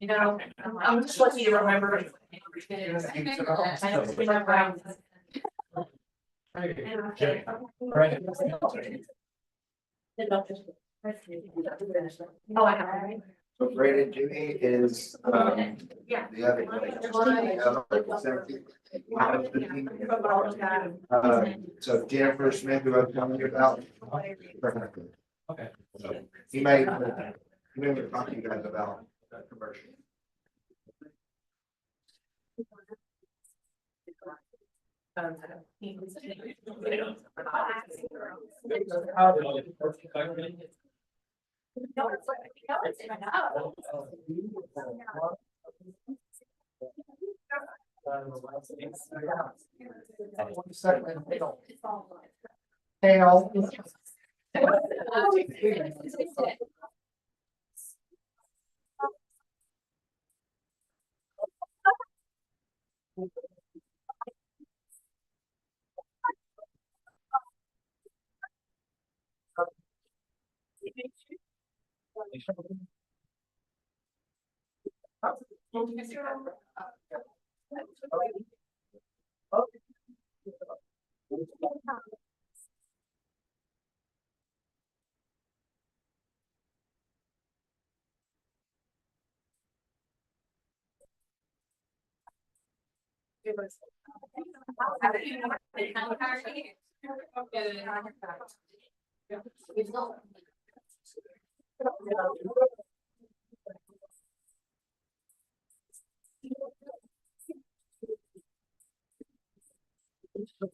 You know, I'm just lucky to remember. I don't remember. Oh, I know. So graded duty is, Yeah. the other. So Jennifer Smith, who I was telling you about. Okay. He may, talk to you guys about that commercial.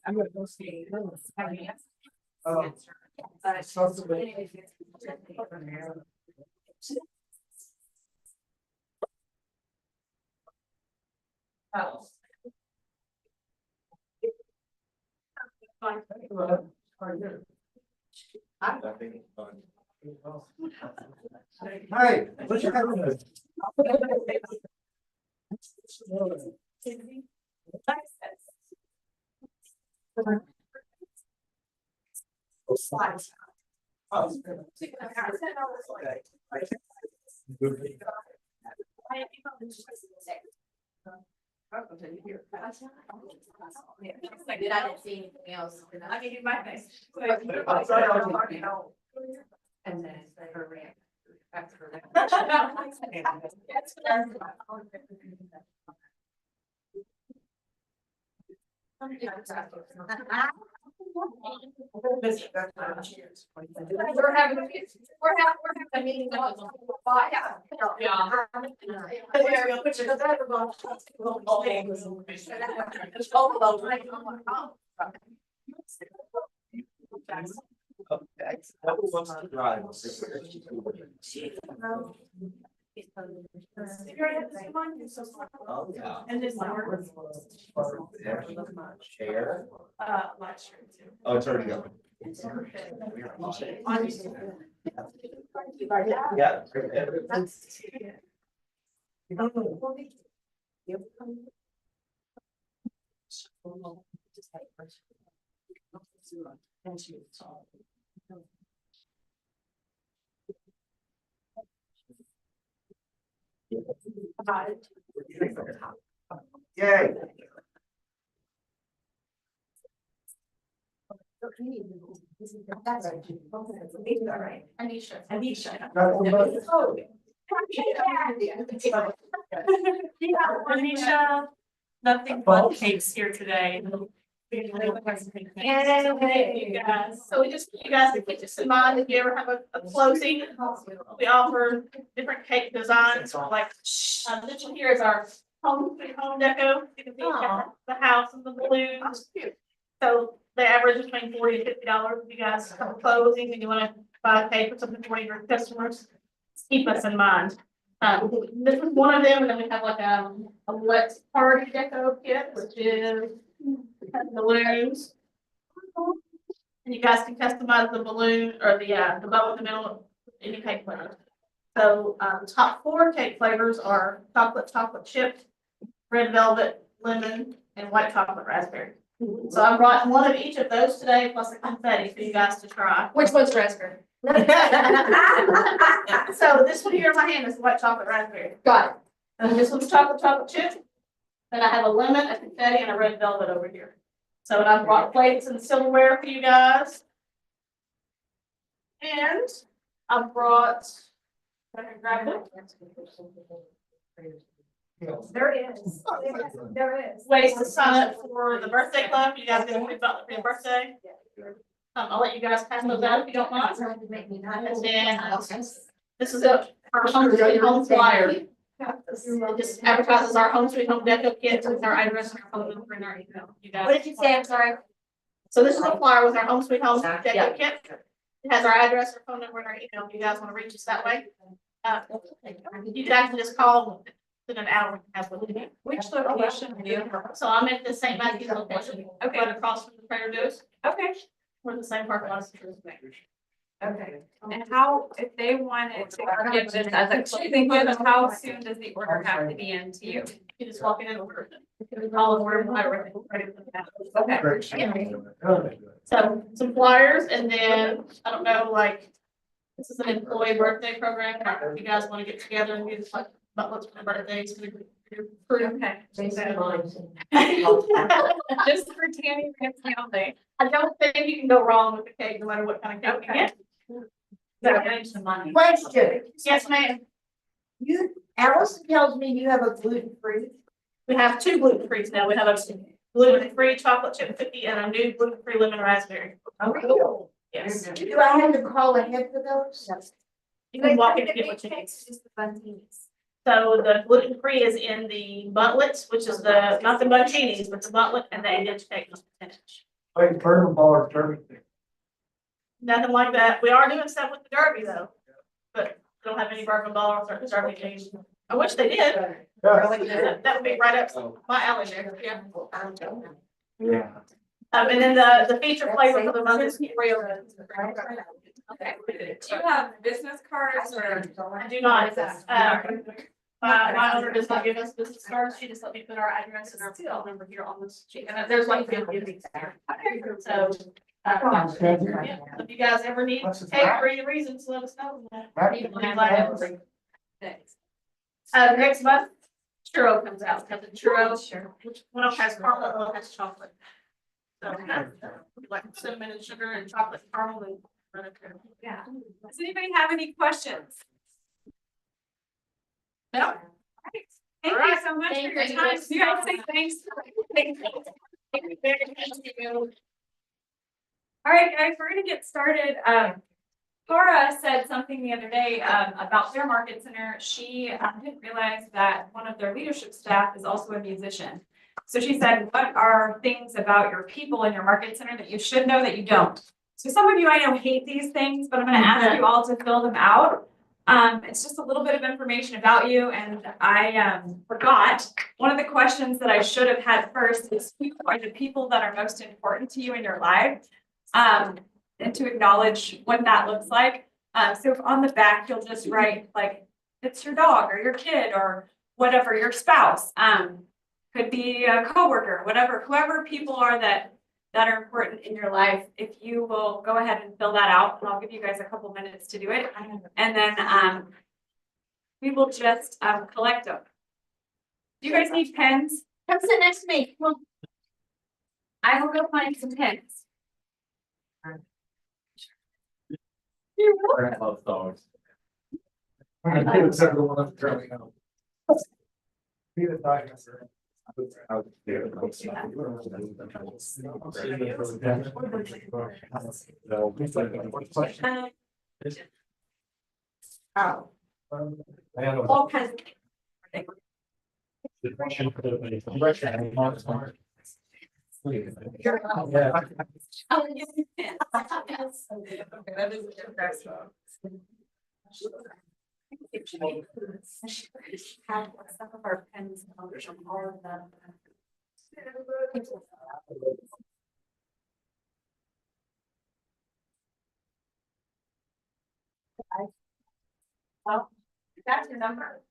I'm gonna go see. Hey, what you having? Slides. I didn't see anything else. I can do my thing. And then her react. After We're having a meeting. Oh, yeah. And this one. Chair. Last year too. Oh, it's already open. Yeah. Yay. That's right. Anisha. Anisha, nothing but cakes here today. You guys, so we just, you guys can keep this in mind, if you ever have a closing, we offer different cake designs, like, this one here is our home deco. You can see the house and the balloons. So they average between $40 and $50. If you guys have a closing and you wanna buy a cake or something for your customers, keep us in mind. This is one of them, and then we have like a let's party deco kit, which is balloons. And you guys can customize the balloon or the bow in the middle, any cake flavor. So, top 4 cake flavors are chocolate chip, red velvet, lemon, and white chocolate raspberry. So I brought one of each of those today, plus a confetti for you guys to try. Which one's raspberry? So this one here in my hand is the white chocolate raspberry. Got it. And this one's chocolate chip. Then I have a lemon, a confetti, and a red velvet over here. So I brought plates and silverware for you guys. And I brought. I can grab it. There is. There is. Ways to sign up for the birthday club. You guys get a free butler for your birthday. I'll let you guys pass those out if you don't mind. And then this is our home sweet home flyer. It just advertises our home sweet home deco kit with our address and our phone number and our email. You guys. What did you say? I'm sorry. So this is a flyer with our home sweet home deco kit. It has our address, our phone number, and our email. If you guys want to reach us that way. You guys can just call within an hour. Which location are you? So I'm at the St. Matthew's location. Okay. Right across from the Prayer News. Okay. We're in the same parking lot as the Truth Bank. Okay. And how, if they wanted to give this as a closing gift, how soon does the order have to be in to you? You just walk in and order it. All of where I ready for that. Okay. So some flyers and then, I don't know, like, this is an employee birthday program. If you guys want to get together and use like butlers for birthdays. Okay. Just for Tammy Ramsey all day. I don't think you can go wrong with the cake, no matter what kind of cake you get. That makes some money. Question, Yes, ma'am. Allison tells me you have a gluten-free. We have 2 gluten-frees now. We have a gluten-free chocolate chip cookie and a new gluten-free lemon raspberry. Oh, Yes. do I have to call ahead for those? You can walk in and get what you need. So the gluten-free is in the buntlets, which is the, not the bunchinis, but the buntlet and the 8-inch cake percentage. Like bourbon bar or derby thing. Nothing like that. We are doing stuff with the derby though, but we don't have any bourbon balls or derby cakes. I wish they did. Yeah. That would be right up my alley there, yeah. Yeah. And then the feature flavor for the month is Oreo. Okay. Do you have business cards or? I do not, my owner does not give us business cards, she just let me put our address and our phone number here on this sheet, and there's like 50 of these there. So, yeah, if you guys ever need cake for any reason, so let us know. Next month, churro comes out, because the churro, which one of them has caramel, one has chocolate. So, like cinnamon and sugar and chocolate caramel and. Yeah. Does anybody have any questions? No. Thank you so much for your time. You guys say thanks. All right, guys, we're gonna get started. Tara said something the other day about their market center. She didn't realize that one of their leadership staff is also a musician. So she said, what are things about your people in your market center that you should know that you don't? So some of you I know hate these things, but I'm gonna ask you all to fill them out. It's just a little bit of information about you, and I forgot. One of the questions that I should have had first is who are the people that are most important to you in your life? And to acknowledge what that looks like. So if on the back, you'll just write like, it's your dog or your kid or whatever, your spouse. Could be a coworker, whatever, whoever people are that are important in your life. If you will go ahead and fill that out, and I'll give you guys a couple minutes to do it. And then we will just collect them. Do you guys need pens? Come sit next to me. Come on. I will go find some pens. I love dogs. Except for the one that's growing up. Be the dinosaur. Oh. All kinds of things. Yeah. I'll give you pens. Okay, that is a good press. Have some of our pens on all of them. Well, that's your number.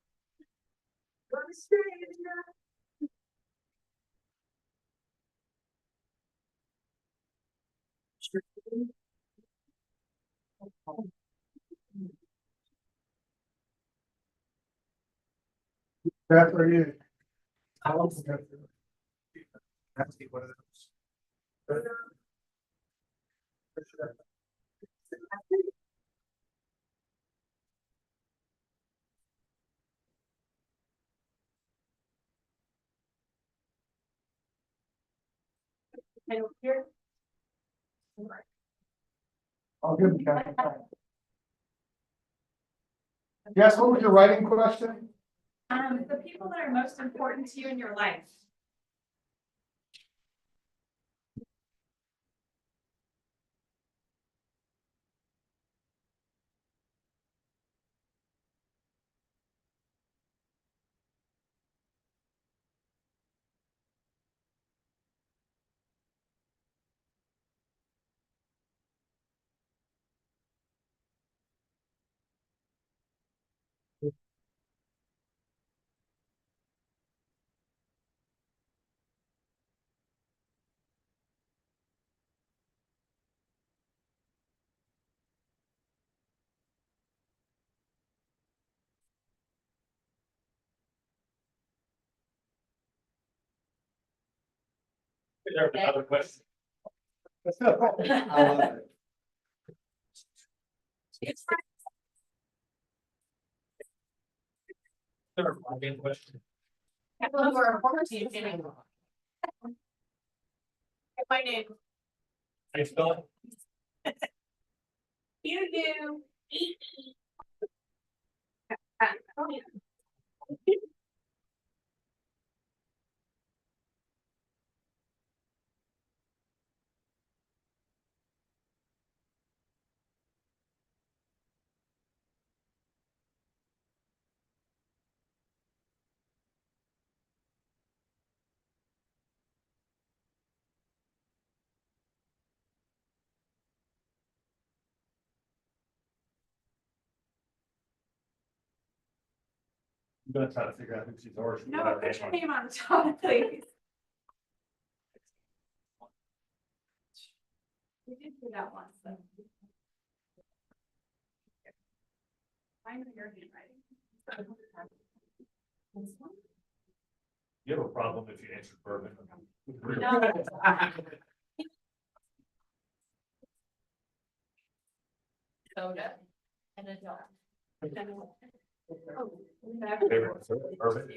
That's for you. That's one of those. And here, I'll give them. Yes, what was your writing question? the people that are most important to you in your life. Another question. I love it. Again, question. Those are important to you. My name. How you spell it? You do. I'm gonna try to figure out who she's origin. No, put your name on the top, please. We did do that once, though. I know your handwriting. You have a problem if you answer Bourbon. No. Soda and a dog. Favorite Bourbon.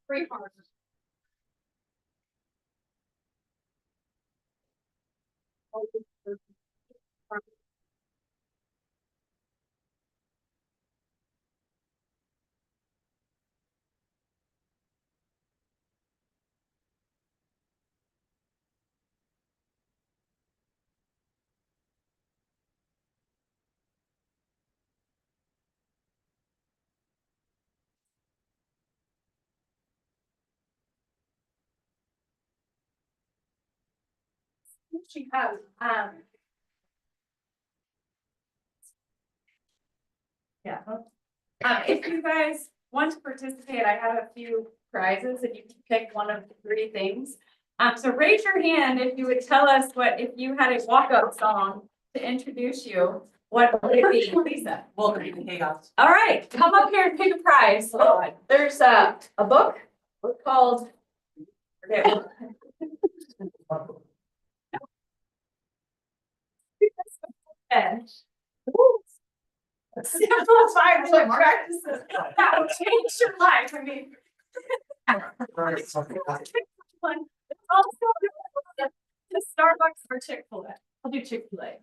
Three parts. She has, yeah. If you guys want to participate, I have a few prizes if you can pick one of the three things. So raise your hand if you would tell us if you had a walk-up song to introduce you, what would it be, Lisa? Welcome to the chaos. All right, come up here and pick a prize. There's a book called. Simple 5-minute practices that will change your life. I mean. Also, the Starbucks or Chick-fil-A. I'll do Chick-fil-A.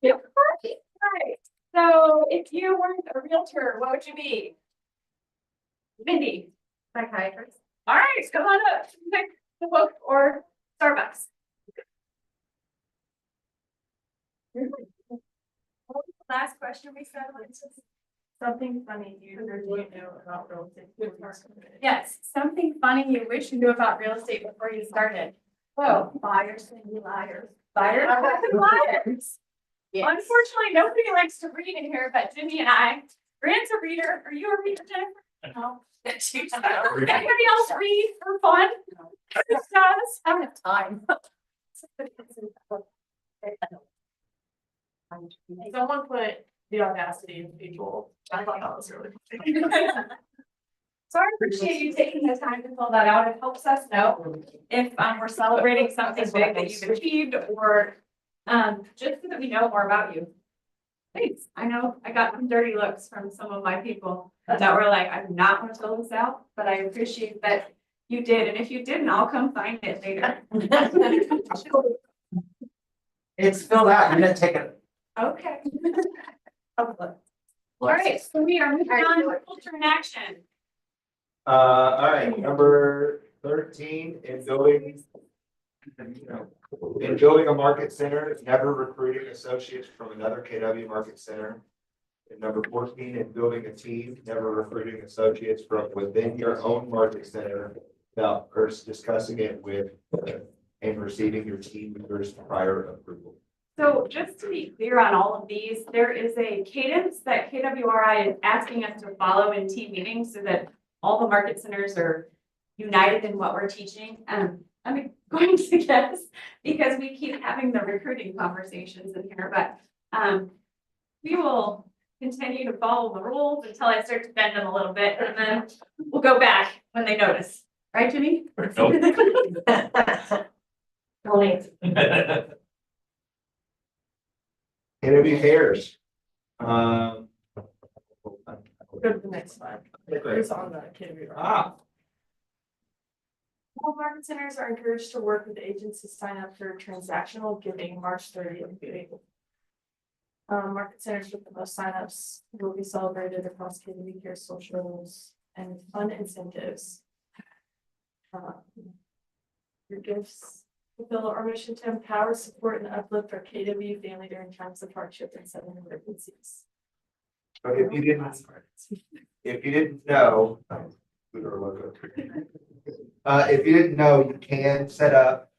Yeah, perfect. Right. So if you weren't a realtor, what would you be? Mindy. Psychiatrist. All right, come on up. Pick the book or Starbucks. What was the last question we said? Something funny you know about real estate. Yes, something funny you wish you knew about real estate before you started. Well, buyers can be liars. Buyers are liars. Unfortunately, nobody likes to read in here, but Jimmy and I. Grant's a reader. Are you a reader, Jennifer? No. Anybody else read for fun? Chris does. I don't have time. Someone put the audacity of people. I thought that was really funny. So I appreciate you taking the time to fill that out. It helps us know if we're celebrating something big that you've achieved or just so that we know more about you. Thanks. I know I got some dirty looks from some of my people that were like, I do not want to fill this out, but I appreciate that you did. And if you didn't, I'll come find it later. It's filled out, I'm gonna take it. Okay. All right, so we are moving on to culture and action. All right, number 13, in building a market center, never recruiting associates from another KW market center. And number 14, in building a team, never recruiting associates from within your own market center without first discussing it with and receiving your team members' prior approval. So just to be clear on all of these, there is a cadence that KWRI is asking us to follow in team meetings so that all the market centers are united in what we're teaching. I'm going to guess because we keep having the recruiting conversations in here, but we will continue to follow the rules until I start to bend them a little bit, and then we'll go back when they notice. Right, Jimmy? KW cares. Go to the next slide. It's on the KWR. All market centers are encouraged to work with agents to sign up for transactional giving March 30th meeting. Market centers with the most signups will be celebrated across KW Care socials and fun incentives. Your gifts fulfill our mission to empower, support, and uplift our KW family during times of hardship and sudden emergencies. So if you didn't know, if you didn't know, you can set up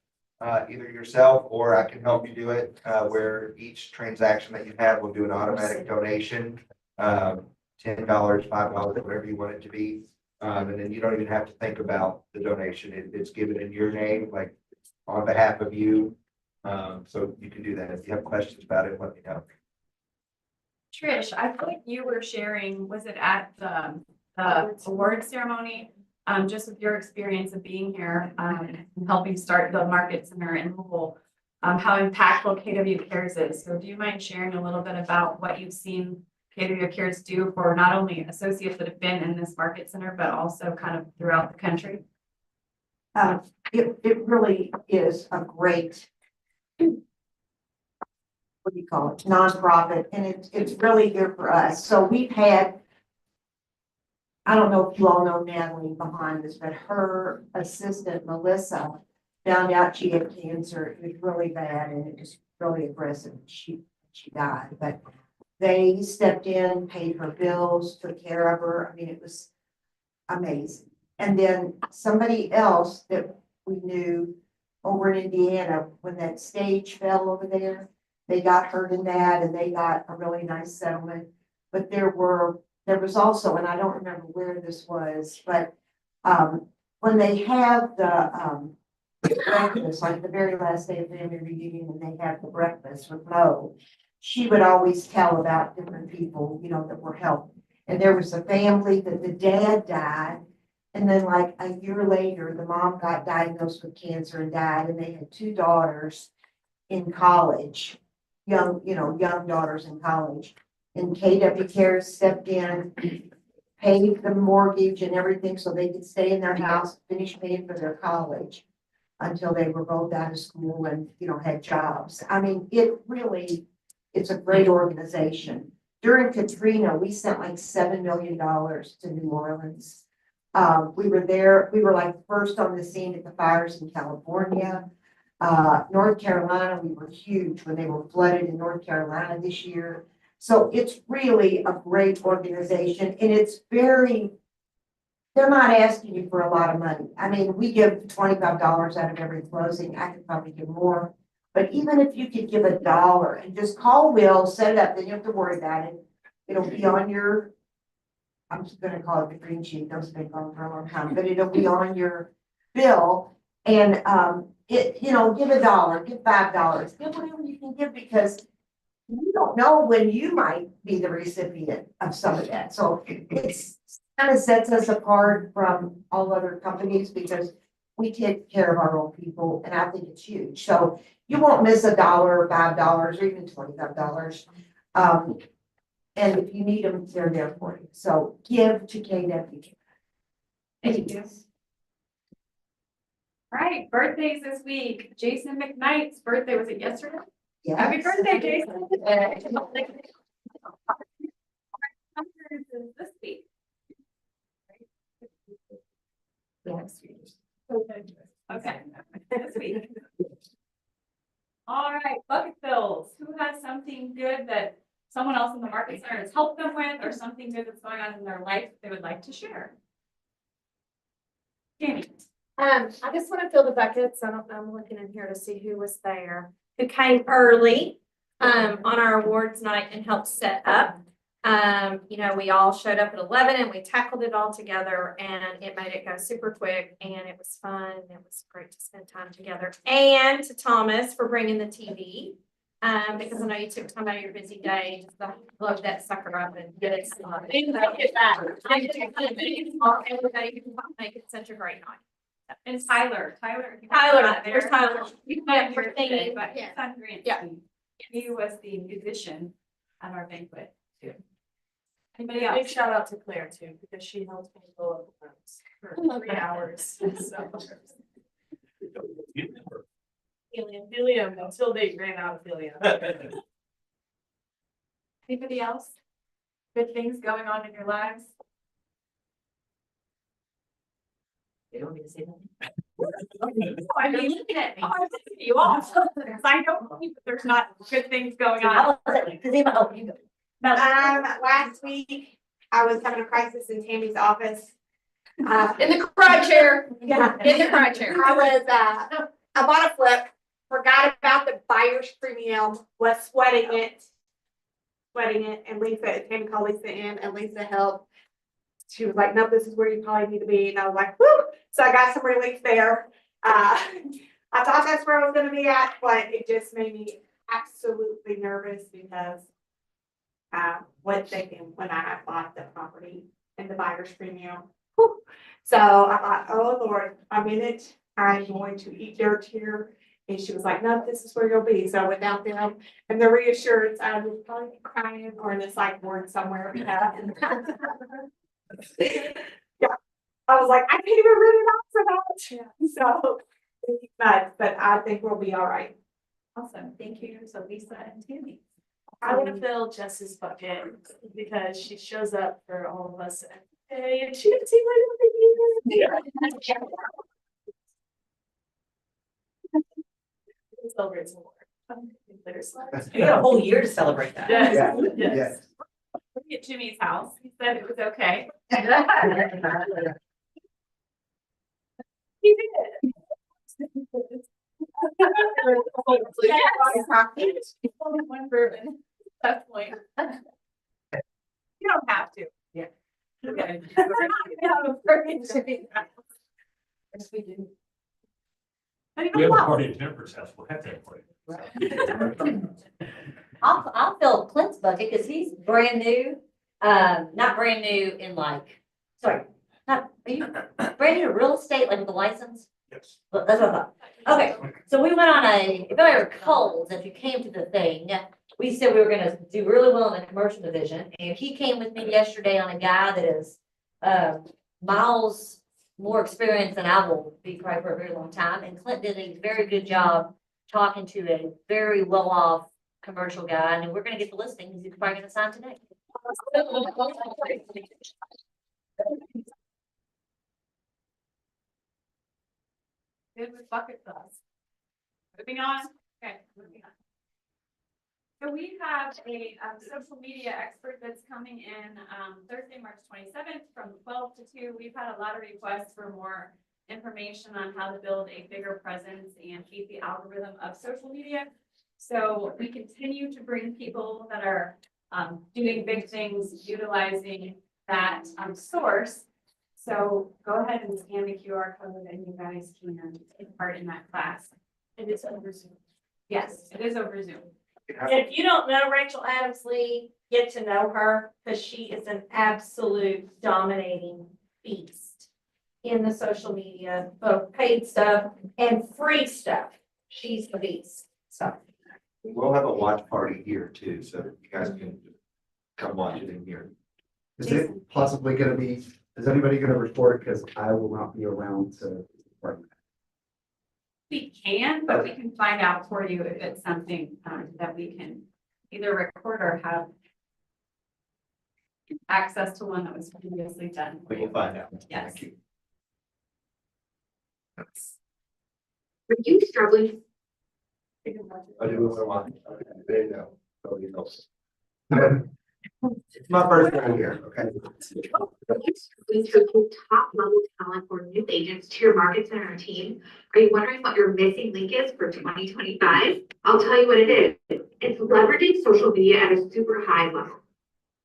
either yourself or I can help you do it, where each transaction that you have will do an automatic donation, $10, $5, whatever you want it to be. And then you don't even have to think about the donation. It's given in your name, like on behalf of you. So you can do that. If you have questions about it, let me know. Trish, I think you were sharing, was it at the award ceremony? Just with your experience of being here, and helping start the market center in Louisville, how impactful KW Cares is. So do you mind sharing a little bit about what you've seen KW Cares do for not only associates that have been in this market center, but also kind of throughout the country? It really is a great, what do you call it, nonprofit, and it's really good for us. So we've had, I don't know if you all know Natalie behind this, but her assistant, Melissa, found out she had cancer. It was really bad and it was really aggressive. She died, but they stepped in, paid her bills, took care of her. I mean, it was amazing. And then somebody else that we knew over in Indiana, when that stage fell over there, they got hurt in that and they got a really nice settlement. But there was also, and I don't remember where this was, but when they have the breakfast, like the very last day of family reunion, and they have the breakfast with Mo, she would always tell about different people, that were helping. And there was a family that the dad died, and then like a year later, the mom got diagnosed with cancer and died, and they had two daughters in college, young daughters in college. And KW Cares stepped in, paid the mortgage and everything so they could stay in their house, finish paying for their college until they were both out of school and, had jobs. I mean, it's a great organization. During Katrina, we sent like $7 million to New Orleans. We were there, we were like first on the scene at the fires in California. North Carolina, we were huge when they were flooded in North Carolina this year. So it's really a great organization and it's very, they're not asking you for a lot of money. I mean, we give $25 out of every closing. I could probably give more. But even if you could give $1 and just call Will, set it up, then you don't have to worry about it. It'll be on your, I'm just gonna call it the green sheet, those have been going for a long time, but it'll be on your bill. And, give $1, give $5, give whatever you can give because you don't know when you might be the recipient of some of that. So it's kind of sets us apart from all other companies because we take care of our own people and I think it's huge. So you won't miss $1, $5, or even $25. And if you need them, they're there for you. So give to KWL. Thank you. All right, birthdays this week. Jason McKnight's birthday, was it yesterday? Yes. Happy birthday, Jason. This week. Yes. Okay, this week. All right, bucket fills. Who has something good that someone else in the market center has helped them with, or something good that's going on in their life they would like to share? Jamie. I just want to fill the buckets. I'm looking in here to see who was there, who came early, on our awards night and helped set up. We all showed up at 11 and we tackled it all together and it made it go super quick and it was fun. It was great to spend time together. And to Thomas for bringing the TV. Because I know you took time out of your busy day to load that sucker up and get it. Everybody can make it such a great night. And Tyler, Where's Tyler? You Yeah, met for birthday, singing. but Yeah. his son Grant. Yeah. He was the musician at our banquet too. Anybody Big else? shout out to Claire too, because she helped me fill up the rooms for 3 hours. So. Helium until they ran out of helium. Anybody else? Good things going on in your lives? You don't need to say that. I mean, look at me. I'm pissing you off. I don't believe that there's not good things going on. Last week, I was having a crisis in Tammy's office. In the cry chair. Yeah. In the cry chair. I bought a flip, forgot about the buyer's premium, was sweating it. And Tammy called Lisa in and Lisa helped. She was like, no, this is where you probably need to be. And I was like, whoo, so I got some relief there. I thought that's where I was gonna be at, but it just made me absolutely nervous because what thinking when I bought the property and the buyer's premium. Whew. So I thought, oh Lord, I'm in it. I'm going to eat dirt here. And she was like, no, this is where you'll be. So I went down there and the reassurance, I was probably crying or in the psych ward somewhere. Yeah. I was like, I can't even read it out for that. So, but I think we'll be all right. Awesome. Thank you. So Lisa and Tammy. I want to fill Jess's bucket because she shows up for all of us. Hey, and she didn't seem like celebrate some more. You got a whole year to celebrate that. Yes, Yeah, yes. yes. At Jimmy's house. He said it was okay. He did. Yes. Only one bourbon. That's point. You don't have to. Yeah. Okay. We're not gonna have a bourbon Jimmy's house. Yes, we do. We Anybody have a else? party at Jennifer's house, we'll have that party. I'll fill Clint's bucket because he's brand new, not brand new in are you brand new to real estate, like with the license? Yes. Well, that's what I thought. Okay, so we went on if I recall, if you came to the thing, we said we were gonna do really well in the commercial division, and he came with me yesterday on a guy that is, miles more experienced than I will be probably for a very long time, and Clint did a very good job talking to a very well-off commercial guy, and we're gonna get the listing, he's probably gonna sign today. Good with bucket fills. Moving on. Okay, moving on. So we have a social media expert that's coming in Thursday, March 27th from 12 to 2. We've had a lot of requests for more information on how to build a bigger presence and keep the algorithm of social media. So we continue to bring people that are doing big things, utilizing that source. So go ahead and scan the QR code and you guys can take part in that class. And it's over Zoom. Yes, it is over Zoom. If you don't know Rachel Adamsley, get to know her because she is an absolute dominating beast in the social media, both paid stuff and free stuff. She's the beast. So We'll have a watch party here too, so you guys can come watch it in here. Is it possibly gonna be, is anybody gonna report? Because I will not be around to report. We can, but we can find out for you if it's something that we can either record or have access to one that was previously done. We can find out. Yes. Thank you. Are you struggling? I do want to watch. Okay, there you go. Nobody else. It's my first time here, okay? Struggling to recruit top level talent or new agents to your market center team? Are you wondering what your missing link is for 2025? I'll tell you what it is. It's leveraging social media at a super high level.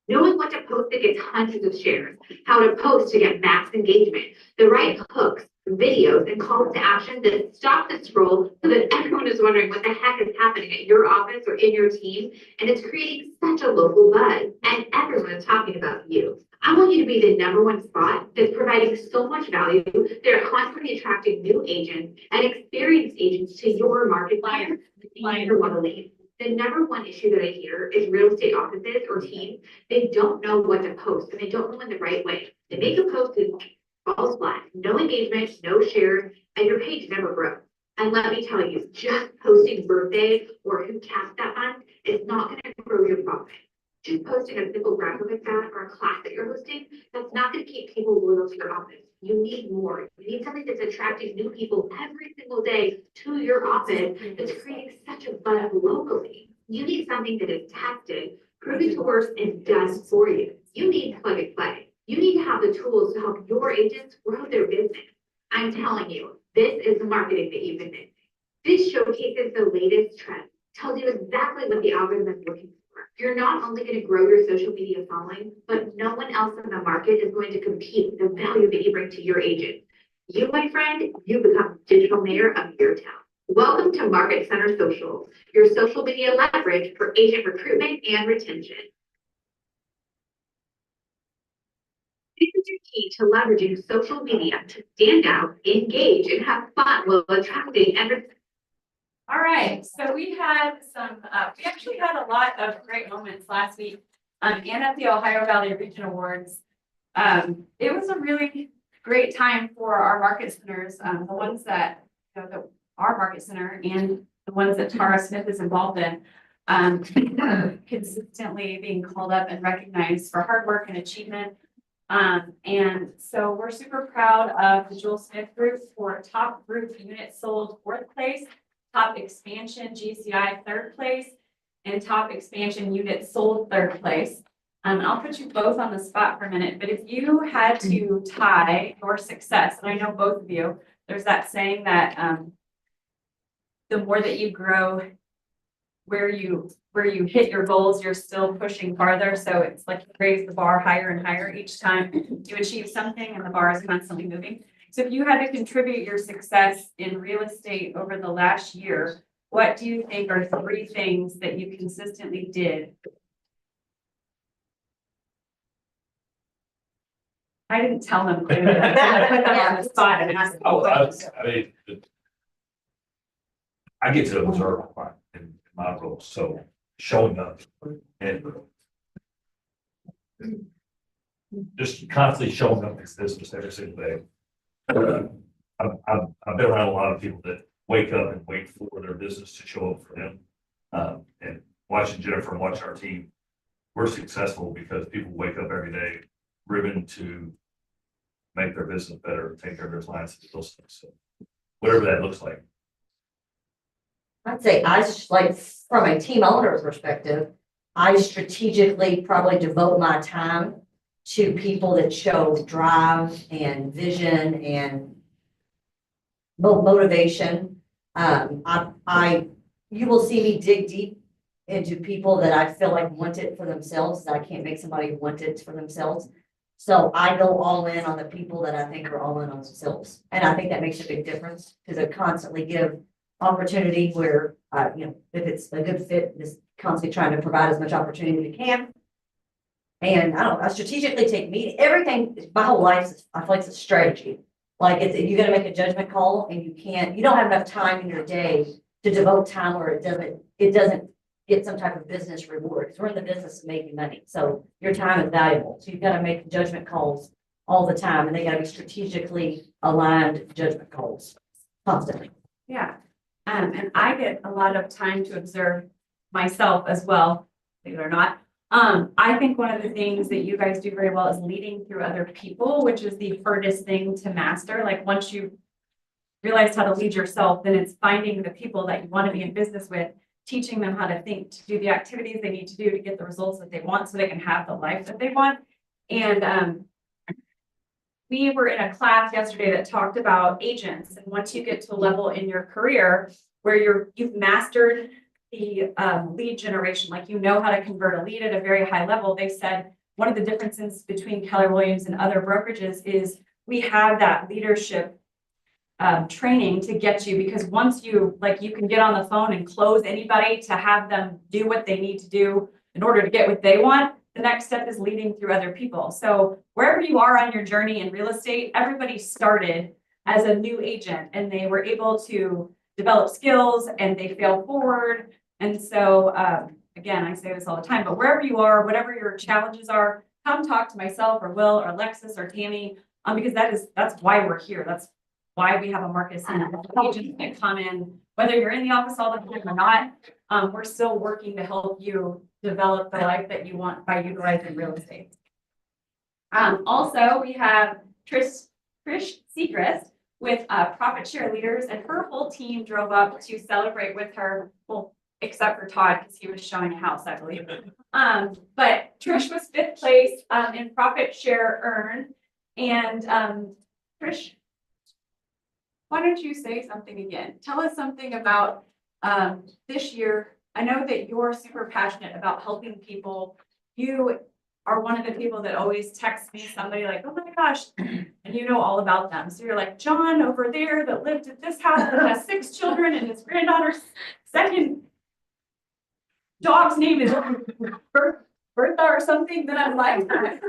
Knowing what to post that gets hundreds of shares, how to post to get max engagement, the right hooks, videos, and calls to action that stop the scroll so that everyone is wondering what the heck is happening at your office or in your team. And it's creating such a local buzz and everyone is talking about you. I want you to be the #1 spot that's providing so much value. They're constantly attracting new agents and experienced agents to your market clients. You never want to leave. The #1 issue that I hear is real estate offices or teams. They don't know what to post and they don't know in the right way. They make a post and falls flat, no engagement, no shares, and your page never grows. And let me tell you, just posting birthday or who cast that month is not going to grow your profit. Just posting a simple graphic like that or a class that you're hosting, that's not going to keep people loyal to your office. You need more. You need something that's attracting new people every single day to your office that's creating such a buzz locally. You need something that is tested, proven to work, and does for you. You need plug and play. You need to have the tools to help your agents grow their business. I'm telling you, this is the marketing that you've been missing. This showcases the latest trends, tells you exactly what the algorithm is looking for. You're not only going to grow your social media following, but no one else in the market is going to compete with the value that you bring to your agent. You, my friend, you become digital mayor of your town. Welcome to Market Center Social, your social media leverage for agent recruitment and retention. This is your key to leveraging social media to stand out, engage, and have fun while attracting and All right, so we had some, we actually had a lot of great moments last week and at the Ohio Valley Region Awards. It was a really great time for our market centers, the ones that, you know, our market center and the ones that Tara Smith is involved in, consistently being called up and recognized for hard work and achievement. And so we're super proud of the Joel Smith Group for top group units sold 4th place, top expansion GCI 3rd place, and top expansion units sold 3rd place. I'll put you both on the spot for a minute, but if you had to tie your success, and I know both of you, there's that saying that the more that you grow, where you hit your goals, you're still pushing farther. So it's like you raise the bar higher and higher each time you achieve something and the bar is constantly moving. So if you had to contribute your success in real estate over the last year, what do you think are 3 things that you consistently did? I didn't tell them clearly. I put them on the spot and asked them questions. I get to observe in my role, so showing up and just constantly showing up as business every single day. I've been around a lot of people that wake up and wait for their business to show up for them. And watching Jennifer and watching our team, we're successful because people wake up every day driven to make their business better, take care of their clients, those things. So whatever that looks like. I'd say like, from a team owner perspective, I strategically probably devote my time to people that show drive and vision and motivation. You will see me dig deep into people that I feel like want it for themselves, that I can't make somebody want it for themselves. So I go all in on the people that I think are all in on themselves. And I think that makes a big difference because I constantly give opportunity where, if it's a good fit, just constantly trying to provide as much opportunity as we can. And I strategically take everything, my whole life, I feel like it's a strategy. Like you gotta make a judgment call and you don't have enough time in your day to devote time where it doesn't get some type of business reward. Because we're in the business of making money. So your time is valuable. So you've got to make judgment calls all the time and they got to be strategically aligned judgment calls constantly. Yeah. And I get a lot of time to observe myself as well, believe it or not. I think one of the things that you guys do very well is leading through other people, which is the hardest thing to master. Like once you realize how to lead yourself, then it's finding the people that you want to be in business with, teaching them how to think, to do the activities they need to do to get the results that they want so they can have the life that they want. And we were in a class yesterday that talked about agents. And once you get to a level in your career where you've mastered the lead generation, like you know how to convert a lead at a very high level, they said one of the differences between Keller Williams and other brokerages is we have that leadership training to get you, because once you can get on the phone and close anybody to have them do what they need to do in order to get what they want. The next step is leading through other people. So wherever you are on your journey in real estate, everybody started as a new agent and they were able to develop skills and they failed forward. And so again, I say this all the time, but wherever you are, whatever your challenges are, come talk to myself or Will or Alexis or Tammy, because that's why we're here. That's why we have a market center. Agents that come in, whether you're in the office all the time or not, we're still working to help you develop the life that you want by utilizing real estate. Also, we have Trish Seacrest with Profit Share Leaders, and her whole team drove up to celebrate with her, well, except for Todd, because he was showing a house, I believe. But Trish was 5th place in Profit Share Earn. And Trish, why don't you say something again? Tell us something about this year. I know that you're super passionate about helping people. You are one of the people that always texts me somebody like, oh my gosh, and you know all about them. So you're like, John over there that lived at this house that has 6 children and his granddaughter's second dog's name is Bertha or something. Then I'm like, okay.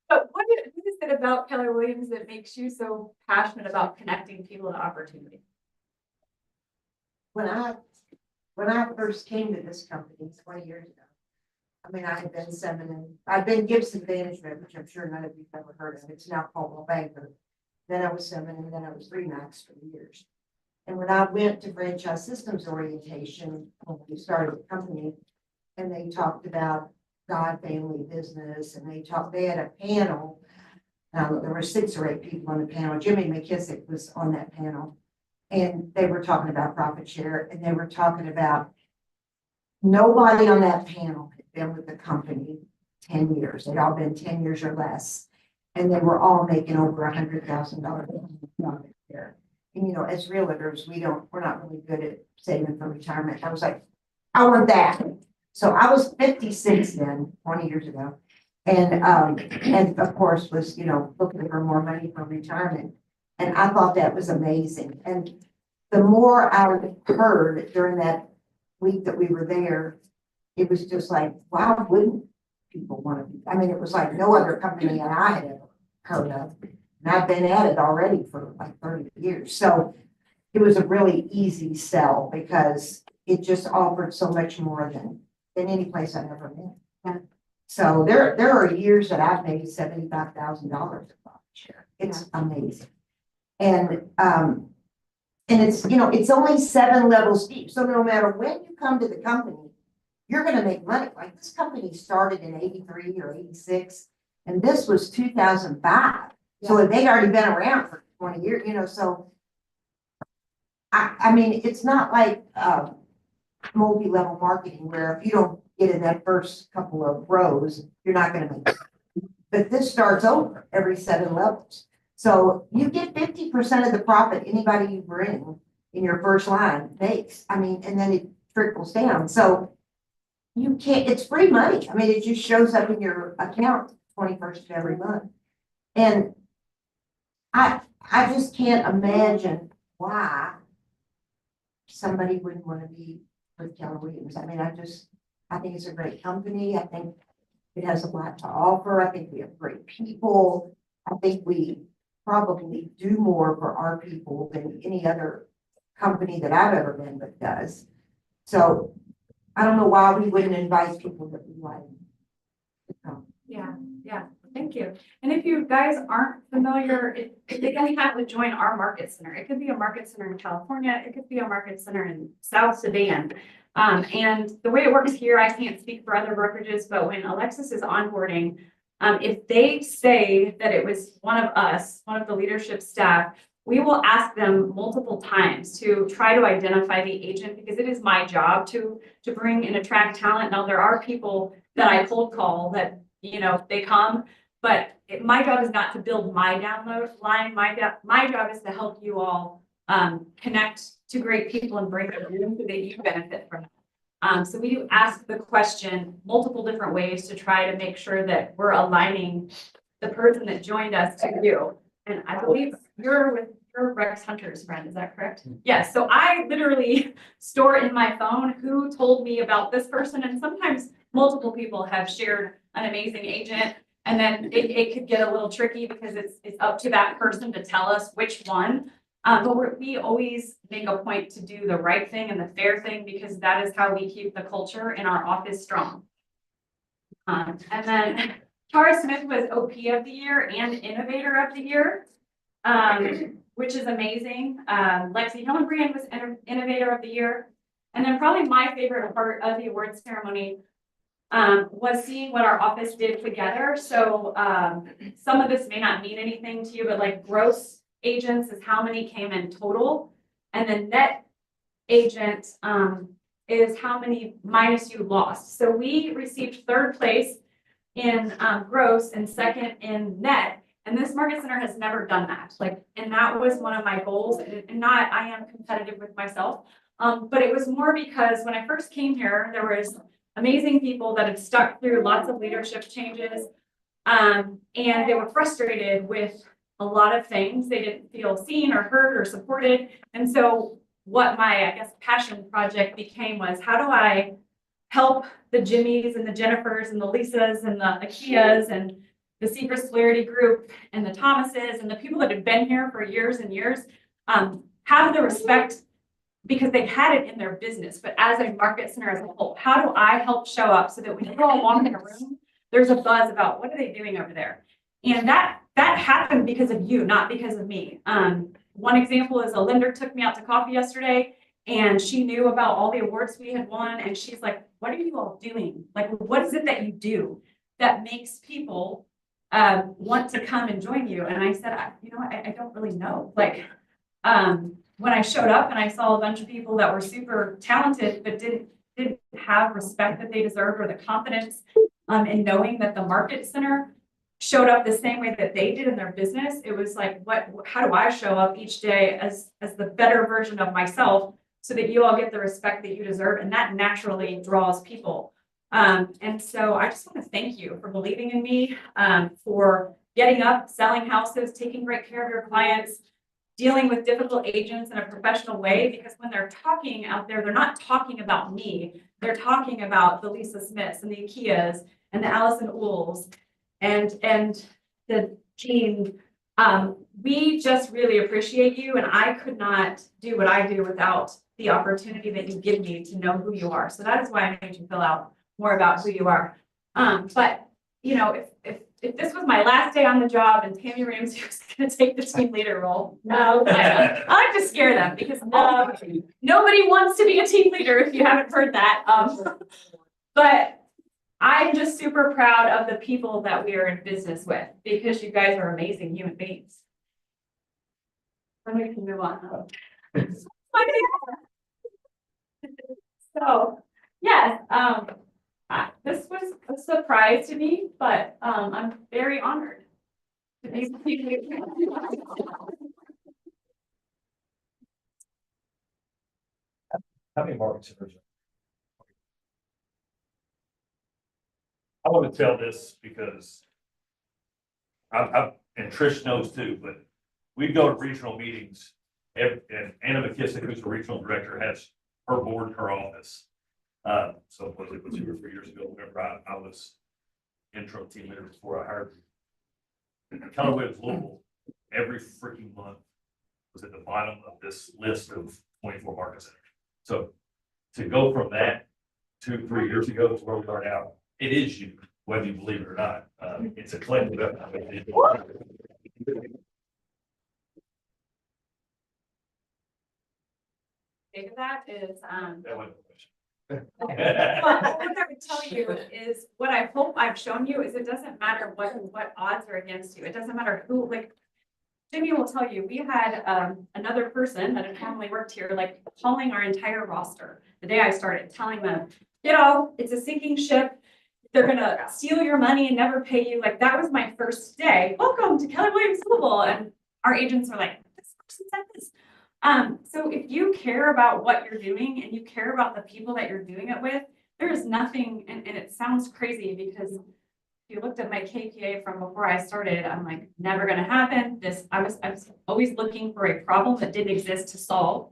But what is it about Keller Williams that makes you so passionate about connecting people to opportunity? When I first came to this company 20 years ago, I mean, I had been I've been Gibson Management, which I'm sure none of you've ever heard of. It's now called Banker. Then I was and then I was Remax for years. And when I went to franchise systems orientation, when we started the company, and they talked about God family business, and they had a panel. There were 6 or 8 people on the panel. Jimmy McKissick was on that panel, and they were talking about profit share, and they were talking about nobody on that panel had been with the company 10 years. They'd all been 10 years or less, and they were all making over $100,000 profit share. And as realtors, we're not really good at saving for retirement. I was like, I want that. So I was 56 then, 20 years ago. And of course was, looking for more money for retirement. And I thought that was amazing. And the more I heard during that week that we were there, it was just like, wow, wouldn't people want to be? I mean, it was like no other company that I had ever heard of. And I've been at it already for like 30 years. So it was a really easy sell because it just offered so much more than any place I've ever been. Yeah. So there are years that I've made $75,000 of profit share. It's amazing. And it's, it's only 7 levels deep. So no matter when you come to the company, you're going to make money. Like this company started in 83 or 86, and this was 2005. Yeah. So they'd already been around for 20 years, so I mean, it's not like, multi-level marketing where if you don't get in that first couple of rows, you're not gonna make it. But this starts over every 7 levels. So you get 50% of the profit anybody you bring in your first line makes. I mean, and then it trickles down. So you can't, it's free money. I mean, it just shows up in your account 21st of every month. And I just can't imagine why somebody wouldn't want to be with Keller Williams. I mean, I think it's a great company. I think it has a lot to offer. I think we have great people. I think we probably do more for our people than any other company that I've ever been with does. So I don't know why we wouldn't invite people that we like. Yeah, thank you. And if you guys aren't familiar, they can have to join our market center. It could be a market center in California. It could be a market center in South Sudan. And the way it works here, I can't speak for other brokerages, but when Alexis is onboarding, if they say that it was one of us, one of the leadership staff, we will ask them multiple times to try to identify the agent because it is my job to bring and attract talent. Now, there are people that I cold call that, you know, they come, but my job is not to build my download line. My job is to help you all connect to great people and bring them in so that you benefit from it. So we do ask the question multiple different ways to try to make sure that we're aligning the person that joined us to you. And I believe you're Rex Hunter's friend, is that correct? Yes, so I literally store in my phone who told me about this person, and sometimes multiple people have shared an amazing agent, and then it could get a little tricky because it's up to that person to tell us which one. But we always make a point to do the right thing and the fair thing because that is how we keep the culture in our office strong. And then Tara Smith was OP of the year and Innovator of the year, which is amazing. Lexi Hillenbrand was Innovator of the year. And then probably my favorite part of the awards ceremony was seeing what our office did together. So some of this may not mean anything to you, but like gross agents is how many came in total. And then net agent is how many minus you lost. So we received 3rd place in gross and 2nd in net. And this market center has never done that. Like, and that was one of my goals. And not, I am competitive with myself. But it was more because when I first came here, there was amazing people that had stuck through lots of leadership changes. And they were frustrated with a lot of things. They didn't feel seen or heard or supported. And so what my, I guess, passion project became was how do I help the Jimmys and the Jennifers and the Lisas and the Akias and the Secret Celerity Group and the Thomases and the people that had been here for years and years have the respect because they had it in their business, but as a market center as a whole, how do I help show up so that when you all walk in a room, there's a buzz about what are they doing over there? And that happened because of you, not because of me. One example is a lender took me out to coffee yesterday and she knew about all the awards we had won. And she's like, what are you all doing? Like, what is it that you do that makes people want to come and join you? And I said, I don't really know. Like, when I showed up and I saw a bunch of people that were super talented, but didn't have respect that they deserved or the confidence in knowing that the market center showed up the same way that they did in their business. It was like, how do I show up each day as the better version of myself so that you all get the respect that you deserve? And that naturally draws people. And so I just want to thank you for believing in me, for getting up, selling houses, taking great care of your clients, dealing with difficult agents in a professional way, because when they're talking out there, they're not talking about me. They're talking about the Lisa Smiths and the Akias and the Allison Ools and the Jean. We just really appreciate you. And I could not do what I do without the opportunity that you give me to know who you are. So that is why I made you fill out more about who you are. But you know, if this was my last day on the job and Tammy Ramsey was going to take the team leader role, no, I like to scare them because nobody wants to be a team leader if you haven't heard that. But I'm just super proud of the people that we are in business with because you guys are amazing human beings. Then we can move on. So, yes, this was a surprise to me, but, I'm very honored to be. How many market centers? I want to tell this because and Trish knows too, but we go to regional meetings. And Anna McKissick, who's the regional director, has her board in her office. So was it 2 or 3 years ago, whenever I was interim team leader before I hired you. KWL Global, every freaking month was at the bottom of this list of 24 market centers. So to go from that 2, 3 years ago to where we are now, it is you, whether you believe it or not. It's a collective effort. Think of that is, That wasn't a question. What I would tell you is, what I hope I've shown you is it doesn't matter what odds are against you. It doesn't matter who, like, Jimmy will tell you, we had, another person that had formerly worked here, like, calling our entire roster the day I started, telling them, it's a sinking ship. They're gonna steal your money and never pay you. Like, that was my first day. Welcome to Kelly Williams Global. And our agents were like, this person said this. So if you care about what you're doing and you care about the people that you're doing it with, there's nothing, and it sounds crazy because if you looked at my KPA from before I started, I'm like, never gonna happen. I was always looking for a problem that didn't exist to solve.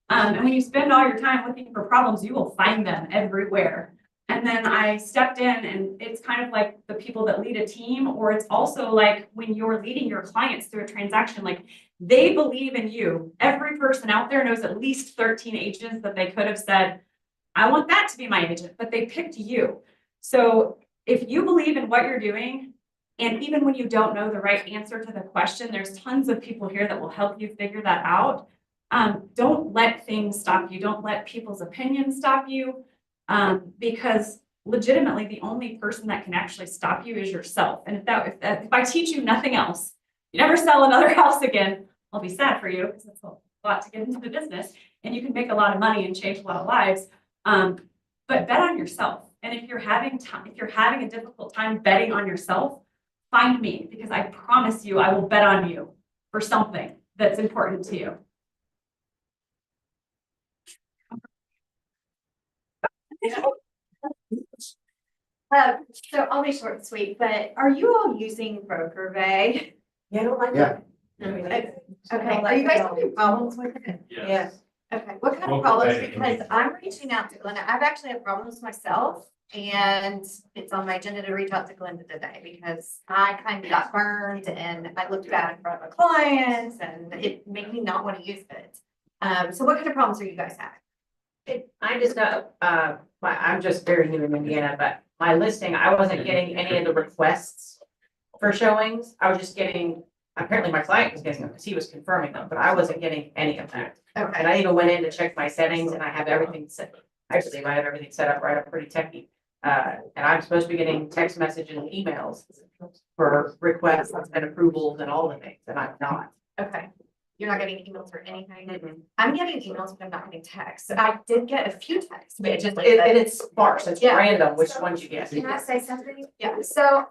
And when you spend all your time looking for problems, you will find them everywhere. And then I stepped in, and it's kind of like the people that lead a team, or it's also like when you're leading your clients through a transaction, like they believe in you. Every person out there knows at least 13 agents that they could have said, I want that to be my agent, but they picked you. So if you believe in what you're doing, and even when you don't know the right answer to the question, there's tons of people here that will help you figure that out. Don't let things stop you. Don't let people's opinions stop you. Because legitimately the only person that can actually stop you is yourself. And if I teach you nothing else, you never sell another house again, I'll be sad for you because it's a lot to get into the business and you can make a lot of money and change a lot of lives. But bet on yourself. And if you're having a difficult time betting on yourself, find me, because I promise you, I will bet on you for something that's important to you. So I'll be short and sweet, but are you all using Broker Bay? Yeah, I don't like Yeah. that. Okay, are you guys having problems with it? Yes. Okay, what kind of Broker problems? Bay. Because I'm reaching out to Glenda. I've actually had problems myself. And it's on my agenda to reach out to Glenda today because I kind of got burned and I looked bad in front of my clients and it made me not want to use it. So what kind of problems are you guys having? I just know, I'm just very new in Indiana, but my listing, I wasn't getting any of the requests for showings. I was just getting, apparently my client was getting them because he was confirming them, but I wasn't getting any of that. Okay. And I even went in to check my settings and I have everything set. I believe I have everything set up right. I'm pretty techy. And I'm supposed to be getting text messages and emails for requests and approvals and all the things, and I'm not. Okay. You're not getting emails or anything? I'm getting emails, but I'm not getting texts. I did get a few texts. But it's sparse, it's Yeah. random which ones you get. Can I say something? Yeah. So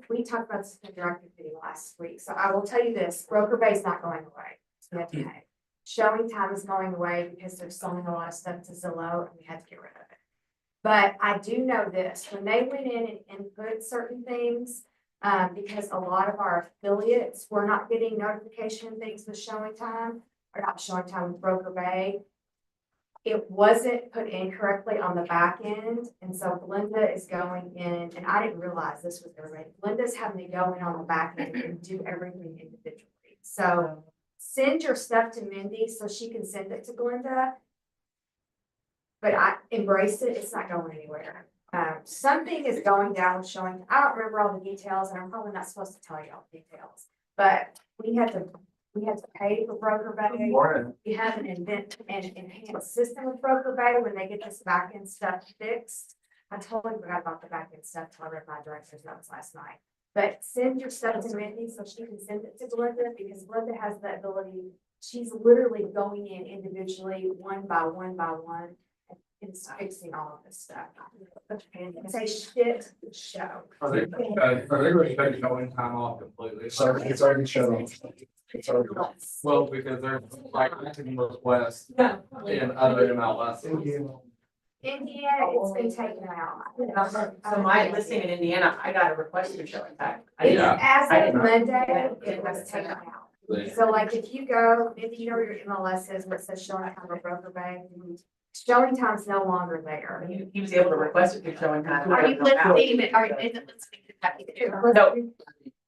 we talked about this in the directed video last week. So I will tell you this, Broker Bay is not going away. So we have to pay. Showing time is going away because they're selling a lot of stuff to Zillow and we had to get rid of it. But I do know this, when they went in and input certain things, because a lot of our affiliates were not getting notification things with showing time, or not showing time with Broker Bay. It wasn't put in correctly on the back end, and so Glenda is going in, and I didn't realize this was everybody. Glenda's having to go in on the back end and do everything individually. So send your stuff to Mindy so she can send it to Glenda. But I embrace it, it's not going anywhere. Something is going down showing, I don't remember all the details, and I'm probably not supposed to tell you all the details. But we had to pay for Broker Bay. We have an enhanced system with Broker Bay when they get this back end stuff fixed. I totally forgot about the back end stuff till I read my director's notes last night. But send your stuff to Mindy so she can send it to Glenda, because Glenda has the ability she's literally going in individually, one by one by one, and fixing all of this stuff. It's a shit show. Are they going to take showing time off completely? So it's already shown. It's already. Well, because they're like acting Northwest and other MLS. Indiana, it's been taken out. So my listing in Indiana, I got a request to showing back. It's Yeah. as of Monday, it was taken out. So like if you go, if you know where your MLS is, where it says showing time or broker bank, showing time's no longer there. He was able to request it through showing time. Are you listing it, is it listing Kentucky too?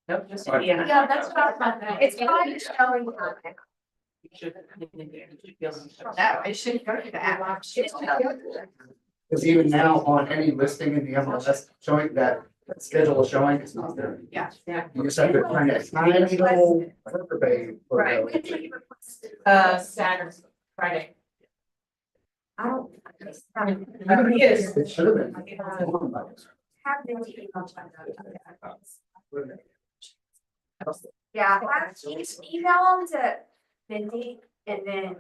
Nope, just Indiana. Yeah, that's what I thought. It's probably showing time. You should- you should be able to- No, it shouldn't go to that. Because even now, on any listing in the MLS showing that schedule is showing, it's not there. Yeah. You just have to find a tiny little worker bay. Right. Saturday, Friday. I don't. Yes. It should have been. Have them email check out. Yeah, email them to Mindy and then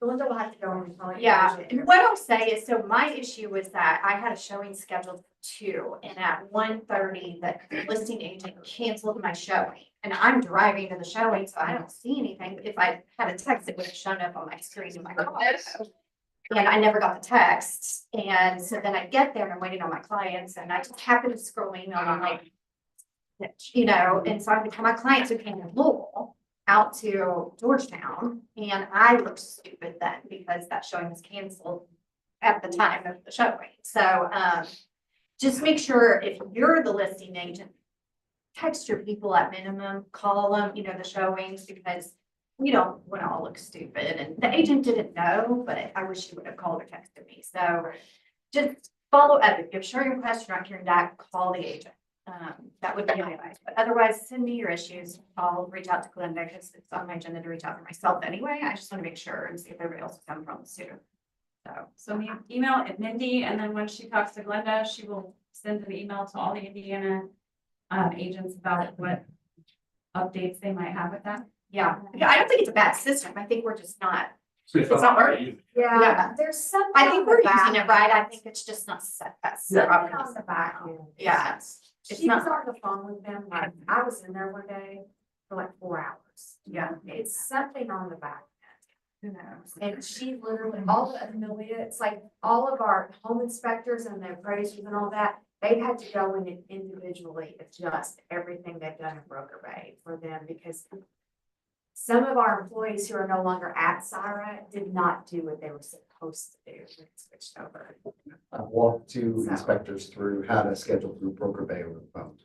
Belinda will have to go and. Yeah, and what I'll say is, so my issue was that I had a showing scheduled for 2, and at 1:30, the listing agent canceled my showing. And I'm driving to the showing, so I don't see anything, but if I had a text, it would have shown up on my screen in my car. And I never got the text, and so then I get there and I'm waiting on my clients, and I just happen to scroll email, and I'm like, you know, and so I become my clients who came in Louisville out to Georgetown, and I looked stupid then because that showing was canceled at the time of the showing. So just make sure if you're the listing agent, text your people at minimum, call them, you know, the showings, because we don't want to all look stupid. And the agent didn't know, but I wish he would have called or texted me. So just follow up. If you're showing request, you're not hearing back, call the agent. That would be my advice, but otherwise send me your issues. I'll reach out to Glenda because it's on my agenda to reach out for myself anybody. I just want to make sure and see if everybody else has come from too. So we email at Mindy, and then when she talks to Glenda, she will send an email to all the Indiana agents about what updates they might have with that. Yeah, I don't think it's a bad system. I think we're just not, It's not working. Yeah, there's something. I think on we're the back. using it right. I think it's just not set. That's Something on the back end. yeah, it's She was not. on the phone with them, like, I was in there one day for like 4 hours. Yeah. It's something on the back. Who knows? And she literally, all the affiliates, like all of our home inspectors and their appraisers and all that, they've had to go in and individually adjust everything they've done in Broker Bay for them because some of our employees who are no longer at Syra did not do what they were supposed to do when it switched over. I've walked two inspectors through how to schedule through Broker Bay over the phone.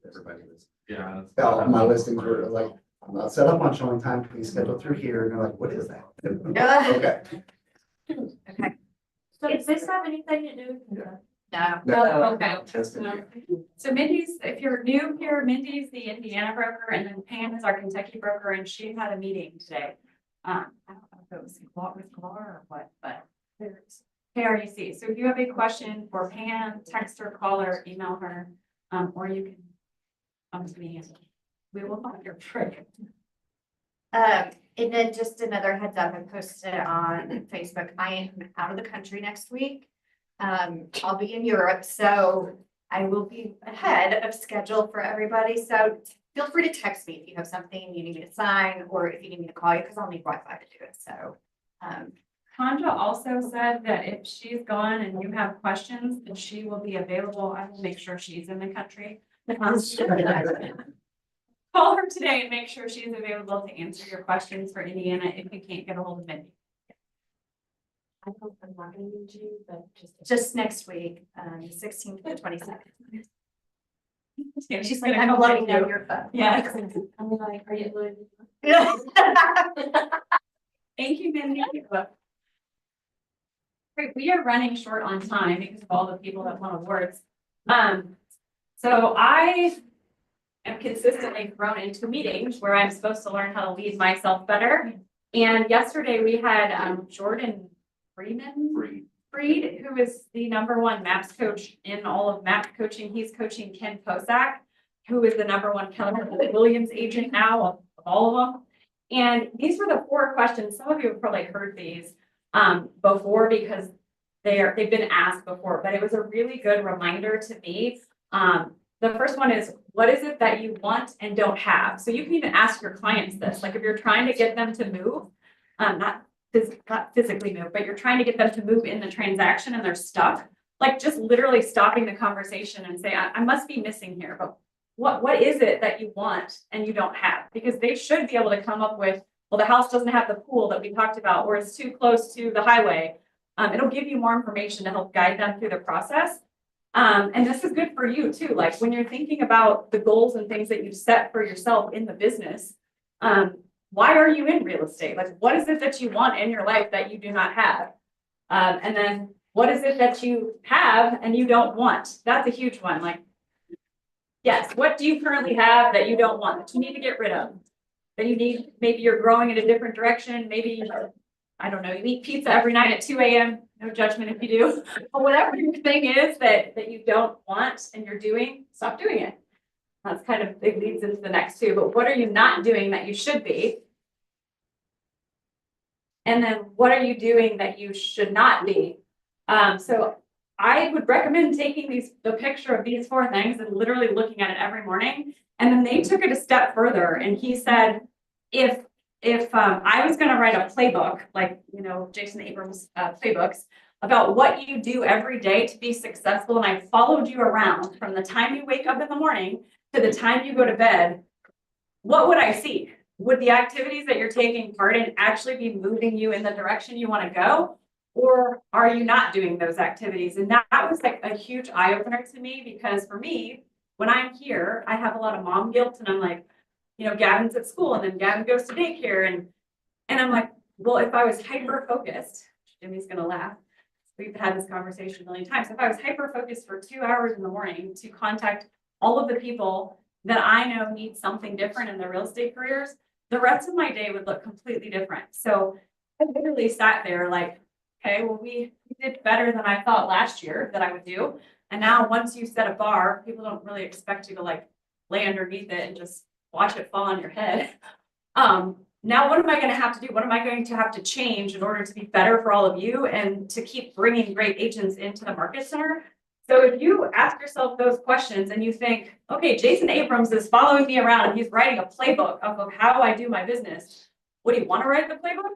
Everybody was. Yeah. All my listings were like, I'm not set up on showing time, please schedule through here. And they're like, what is that? Okay. Okay. So does this have anything to do? No. No. Okay. So Mindy's, if you're new here, Mindy's the Indiana broker, and then Pam is our Kentucky broker, and she had a meeting today. I don't know if it was with Glar or what, but there's KREC. So if you have a question for Pam, text her, call her, email her, or you can come to me and we will find your trick. And then just another heads up, I posted on Facebook, I am out of the country next week. I'll be in Europe, so I will be ahead of schedule for everybody. So feel free to text me if you have something you need me to sign or if you need me to call you, because I'll need Wi-Fi to do it. So, Tanja also said that if she's gone and you have questions, then she will be available. I will make sure she's in the country. Call her today and make sure she's available to answer your questions for Indiana if you can't get a hold of Mindy. I hope I'm not gonna need you, but just next week, the 16th to 22nd. Yeah, She's like, I'm letting know your phone. Yeah. I'm like, are you good? Thank you, Mindy. Great, we are running short on time because of all the people that want awards. So I am consistently thrown into meetings where I'm supposed to learn how to lead myself better. And yesterday we had Jordan Freed, who is the #1 MAPS coach in all of MAP coaching. He's coaching Ken Posak, who is the #1 Keller Williams agent now of all of them. And these were the 4 questions. Some of you have probably heard these before because they've been asked before, but it was a really good reminder to me. The first one is, what is it that you want and don't have? So you can even ask your clients this, like if you're trying to get them to move, not physically move, but you're trying to get them to move in the transaction and they're stuck, like just literally stopping the conversation and say, I must be missing here, but what is it that you want and you don't have? Because they should be able to come up with, well, the house doesn't have the pool that we talked about, or it's too close to the highway. It'll give you more information to help guide them through the process. And this is good for you too. Like when you're thinking about the goals and things that you've set for yourself in the business, why are you in real estate? Like, what is it that you want in your life that you do not have? And then what is it that you have and you don't want? That's a huge one. Like, yes, what do you currently have that you don't want, that you need to get rid of? That you need, maybe you're growing in a different direction. Maybe, I don't know, you eat pizza every night at 2 a.m. No judgment if you do. But whatever your thing is that you don't want and you're doing, stop doing it. That's kind of, it leads into the next 2, but what are you not doing that you should be? And then what are you doing that you should not be? So I would recommend taking the picture of these 4 things and literally looking at it every morning. And then they took it a step further. And he said, if I was going to write a playbook, like, you know, Jason Abrams playbooks about what you do every day to be successful, and I followed you around from the time you wake up in the morning to the time you go to bed, what would I see? Would the activities that you're taking part in actually be moving you in the direction you want to go? Or are you not doing those activities? And that was like a huge eye opener to me, because for me, when I'm here, I have a lot of mom guilt, and I'm like, you know, Gavin's at school and then Gavin goes to daycare. And I'm like, well, if I was hyper focused, Jimmy's going to laugh. We've had this conversation a million times. If I was hyper focused for 2 hours in the morning to contact all of the people that I know need something different in their real estate careers, the rest of my day would look completely different. So I literally sat there like, okay, well, we did better than I thought last year that I would do. And now once you set a bar, people don't really expect you to like lay underneath it and just watch it fall on your head. Now, what am I going to have to do? What am I going to have to change in order to be better for all of you and to keep bringing great agents into the market center? So if you ask yourself those questions and you think, okay, Jason Abrams is following me around and he's writing a playbook of how I do my business, would you want to write the playbook?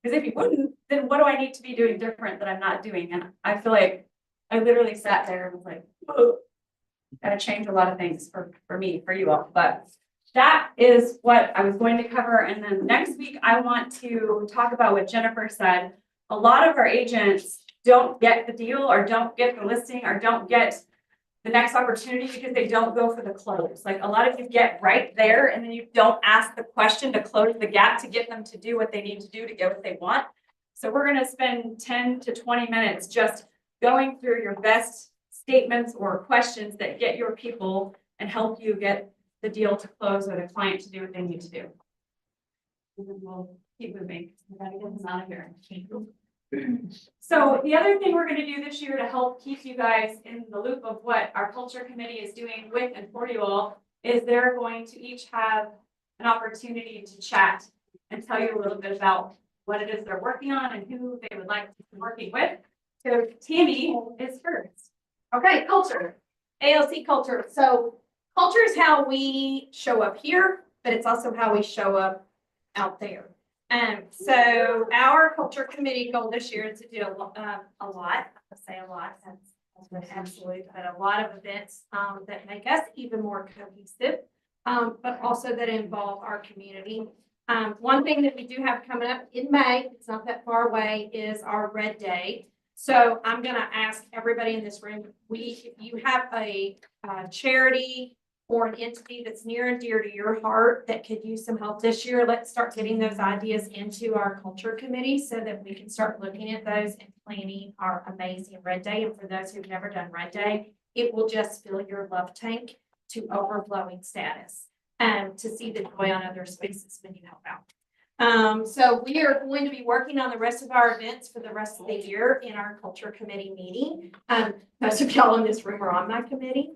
Because if you wouldn't, then what do I need to be doing different that I'm not doing? And I feel like I literally sat there and was like, whoa, gotta change a lot of things for me, for you all. But that is what I was going to cover. And then next week, I want to talk about what Jennifer said. A lot of our agents don't get the deal or don't get the listing or don't get the next opportunity because they don't go for the close. Like a lot of you get right there and then you don't ask the question to close the gap to get them to do what they need to do to get what they want. So we're going to spend 10 to 20 minutes just going through your best statements or questions that get your people and help you get the deal to close or the client to do what they need to do. And then we'll keep moving. We gotta get this out of here. So the other thing we're going to do this year to help keep you guys in the loop of what our culture committee is doing with and for you all is they're going to each have an opportunity to chat and tell you a little bit about what it is they're working on and who they would like to be working with. So Tammy is first. Okay, culture, ALC culture. So culture is how we show up here, but it's also how we show up out there. So our culture committee goal this year is to do a lot, I say a lot, that's absolute, but a lot of events that make us even more cohesive, but also that involve our community. One thing that we do have coming up in May, it's not that far away, is our Red Day. So I'm going to ask everybody in this room, if you have a charity or an entity that's near and dear to your heart that could use some help this year, let's start getting those ideas into our culture committee so that we can start looking at those and planning our amazing Red Day. And for those who've never done Red Day, it will just fill your love tank to overflowing status to see the joy on other spaces when you help out. So we are going to be working on the rest of our events for the rest of the year in our culture committee meeting. Most of y'all in this room are on my committee.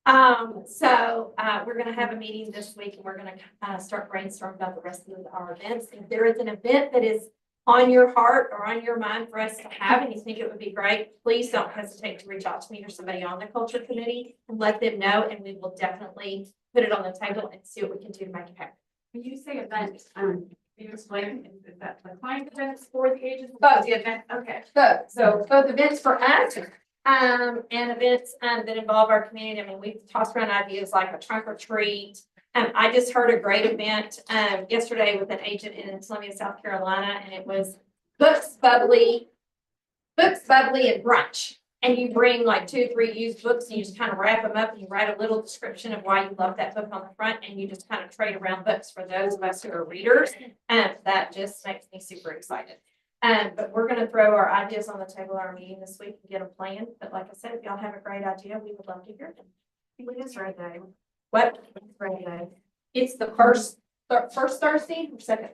We're gonna have a meeting this week and we're gonna start brainstorming about the rest of our events. If there is an event that is on your heart or on your mind for us to have and you think it would be great, please don't hesitate to reach out to me or somebody on the culture committee and let them know, and we will definitely put it on the table and see what we can do to make it happen. When you say event, can you explain, is that the client events for the agents? Both. The event, okay. So both events for us, and events, that involve our community. I mean, we've tossed around ideas like a trunk or treat. I just heard a great event, yesterday with an agent in Columbia, South Carolina, and it was books, bubbly, and brunch. And you bring like 2 or 3 used books and you just kind of wrap them up and you write a little description of why you love that book on the front, and you just kind of trade around books for those of us who are readers. And that just makes me super excited. But we're gonna throw our ideas on the table at our meeting this week and get a plan. But like I said, if y'all have a great idea, we would love to hear them. When is Red Day? What? It's the first Thursday or second?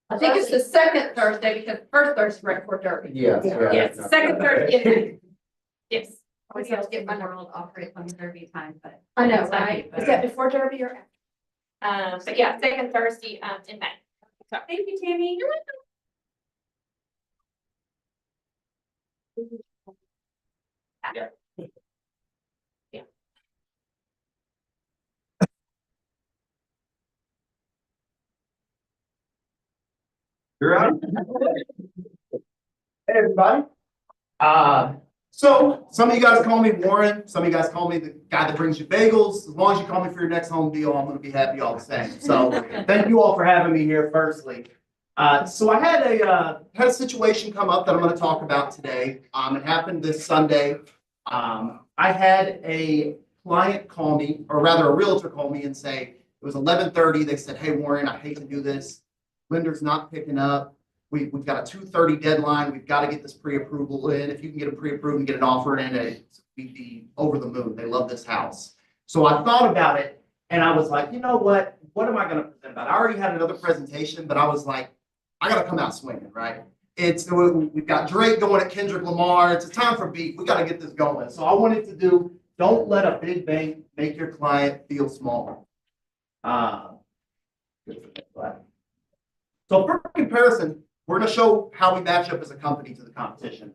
I think it's the second Thursday because first Thursday is right before Derby. Yes. Yes, second Thursday. in May. Yes. Always have to get my world operates on Derby time, but. I know, right? Is that before Derby or after? But yeah, second Thursday, in May. So, thank you, Tammy. You're welcome. You're out. Hey, everybody. So some of you guys call me Warren. Some of you guys call me the guy that brings you bagels. As long as you call me for your next home deal, I'm going to be happy all the same. So thank you all for having me here firstly. So I had a situation come up that I'm going to talk about today. It happened this Sunday. I had a client call me, or rather a realtor call me and say, it was 11:30. They said, hey, Warren, I hate to do this. Lender's not picking up. We've got a 2:30 deadline. We've got to get this pre-approval in. If you can get a pre-approved and get an offer in, we'd be over the moon. They love this house. So I thought about it and I was like, you know what? What am I going to present about? I already had another presentation, but I was like, I got to come out swinging, right? We've got Drake going at Kendrick Lamar. It's a time for beef. We got to get this going. So I wanted to do, don't let a big bank make your client feel small. So for comparison, we're going to show how we match up as a company to the competition.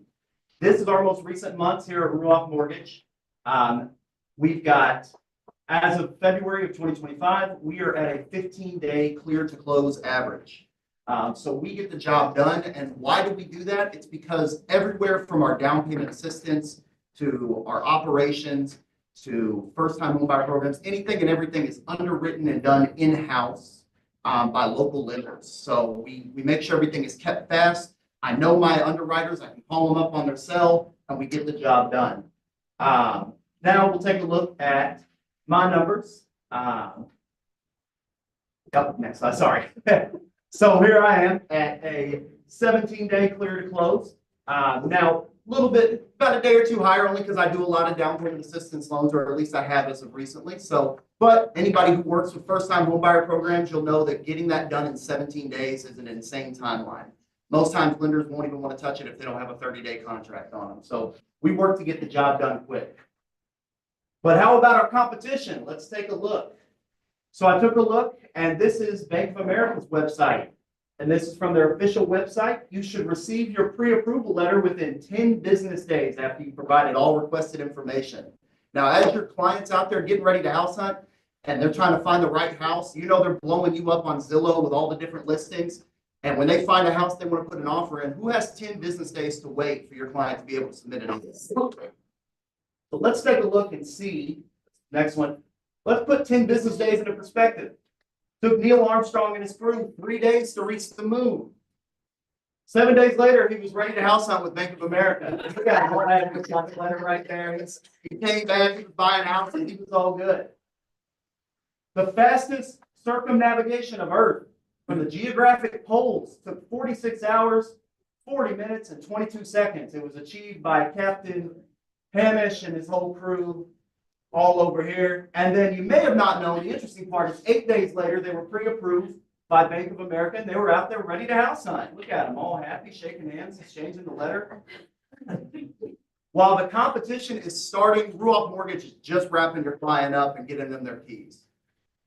This is our most recent months here at Ruoff Mortgage. We've got, as of February of 2025, we are at a 15-day clear to close average. So we get the job done. And why do we do that? It's because everywhere from our down payment assistance to our operations to first-time homebuyer programs, anything and everything is underwritten and done in-house by local lenders. So we make sure everything is kept fast. I know my underwriters, I can call them up on their cell and we get the job done. Now we'll take a look at my numbers. Next slide, sorry. So here I am at a 17-day clear to close. Now, a little bit, about a day or two higher, only because I do a lot of down payment assistance loans, or at least I have as of recently. So, but anybody who works with first-time homebuyer programs, you'll know that getting that done in 17 days is an insane timeline. Most times lenders won't even want to touch it if they don't have a 30-day contract on them. So we work to get the job done quick. But how about our competition? Let's take a look. So I took a look, and this is Bank of America's website. And this is from their official website. You should receive your pre-approval letter within 10 business days after you provided all requested information. Now, as your clients out there getting ready to house hunt and they're trying to find the right house, you know they're blowing you up on Zillow with all the different listings. And when they find a house they want to put an offer in, who has 10 business days to wait for your client to be able to submit an offer? So let's take a look and see. Next one. Let's put 10 business days into perspective. Took Neil Armstrong and his crew 3 days to reach the moon. 7 days later, he was ready to house hunt with Bank of America. Look at that letter right there. He came back, he was buying houses, and he was all good. The fastest circumnavigation of Earth from the geographic poles took 46 hours, 40 minutes, and 22 seconds. It was achieved by Captain Hamish and his whole crew all over here. And then you may have not known, the interesting part is 8 days later, they were pre-approved by Bank of America, and they were out there ready to house hunt. Look at them, all happy, shaking hands, exchanging the letter. While the competition is starting, Ruoff Mortgage is just wrapping their client up and getting them their keys.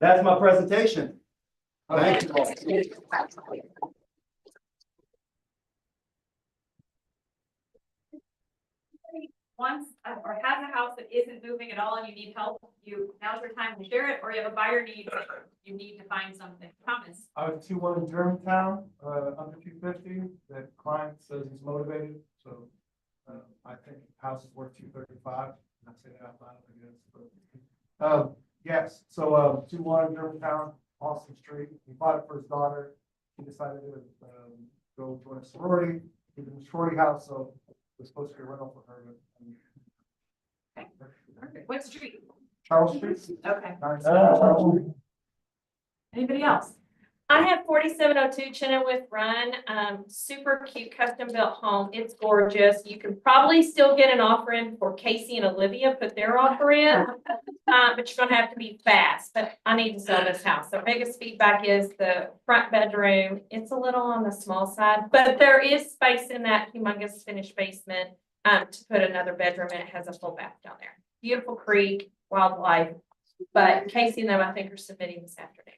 That's my presentation. Thank you all. Once, or has a house that isn't moving at all and you need help, now's your time to share it, or you have a buyer need, you need to find something. Thomas. I have 2-1 in Germantown, under 250, the client says he's motivated, so, I think the house is worth 235, and I say that out loud, I guess, but. Yes, so, 2-1 in Germantown, Austin Street, he bought it for his daughter, he decided to, go join a sorority, he's in a sorority house, so it's supposed to be a rental for her, but. Perfect. What street? Charles Street. Okay. Charles Street. Anybody else? I have 4702 Chenoweth Run, super cute custom built home. It's gorgeous. You can probably still get an offer in for Casey and Olivia, put their offer in. But you're gonna have to be fast, but I need to sell this house. The biggest feedback is the front bedroom. It's a little on the small side, but there is space in that humongous finished basement, to put another bedroom, and it has a full bath down there. Beautiful creek, wildlife, but Casey and them, I think, are submitting this afternoon.